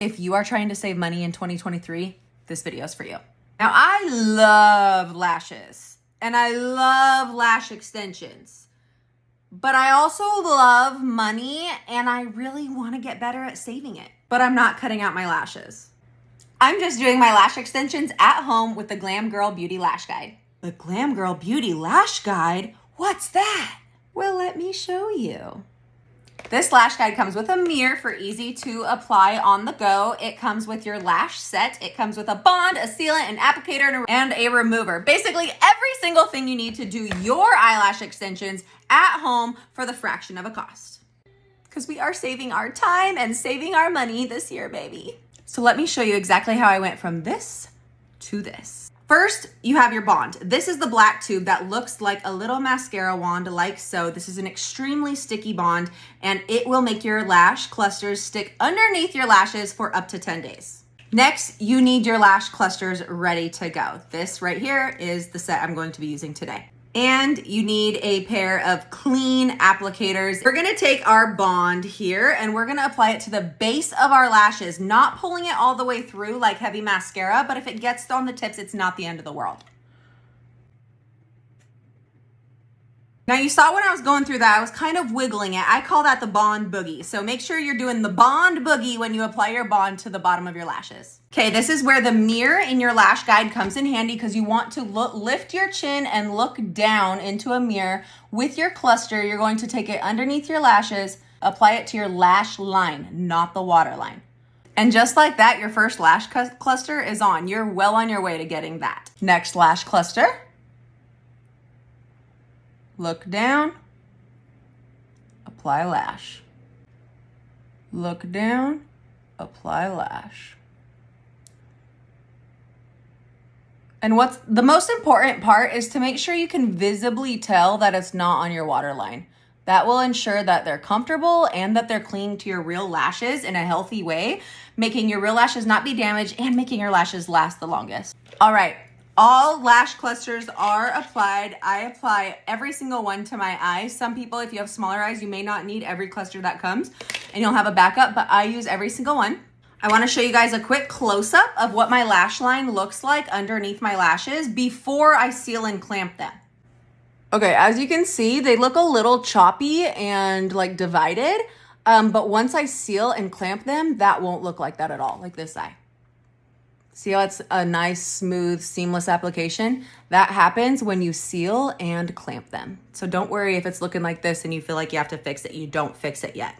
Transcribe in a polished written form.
If you are trying to save money in 2023, this video is for you. Now, I love lashes and I love lash extensions, but I also love money and I really want to get better at saving it, but I'm not cutting out my lashes. I'm just doing my lash extensions at home with the Glam Girl Beauty Lash Guide. The Glam Girl Beauty Lash Guide? What's that? Well, let me show you. This lash guide comes with a mirror for easy to apply on the go. It comes with your lash set. It comes with a bond, a sealant, an applicator, and a remover. Basically, every single thing you need to do your eyelash extensions at home for the fraction of a cost. Because we are saving our time and saving our money this year, baby. So let me show you exactly how I went from this to this. First, you have your bond. This is the black tube that looks like a little mascara wand like so. This is an extremely sticky bond and it will make your lash clusters stick underneath your lashes for up to 10 days. Next, you need your lash clusters ready to go. This right here is the set I'm going to be using today. And you need a pair of clean applicators. We're gonna take our bond here and we're gonna apply it to the base of our lashes, not pulling it all the way through like heavy mascara, but if it gets on the tips, it's not the end of the world. Now you saw when I was going through that, I was kind of wiggling it. I call that the bond boogie. So make sure you're doing the bond boogie when you apply your bond to the bottom of your lashes. Okay, this is where the mirror in your lash guide comes in handy because you want to lift your chin and look down into a mirror. With your cluster, you're going to take it underneath your lashes, apply it to your lash line, not the waterline. And just like that, your first lash cluster is on. You're well on your way to getting that. Next lash cluster. Look down, apply lash. Look down, apply lash. And what's the most important part is to make sure you can visibly tell that it's not on your waterline. That will ensure that they're comfortable and that they're clinging to your real lashes in a healthy way, making your real lashes not be damaged and making your lashes last the longest. All right. All lash clusters are applied. I apply every single one to my eyes. Some people, if you have smaller eyes, you may not need every cluster that comes and you'll have a backup, but I use every single one. I want to show you guys a quick close-up of what my lash line looks like underneath my lashes before I seal and clamp them. Okay, as you can see, they look a little choppy and like divided, but once I seal and clamp them, that won't look like that at all, like this eye. See how it's a nice, smooth, seamless application? That happens when you seal and clamp them. So don't worry if it's looking like this and you feel like you have to fix it. You don't fix it yet.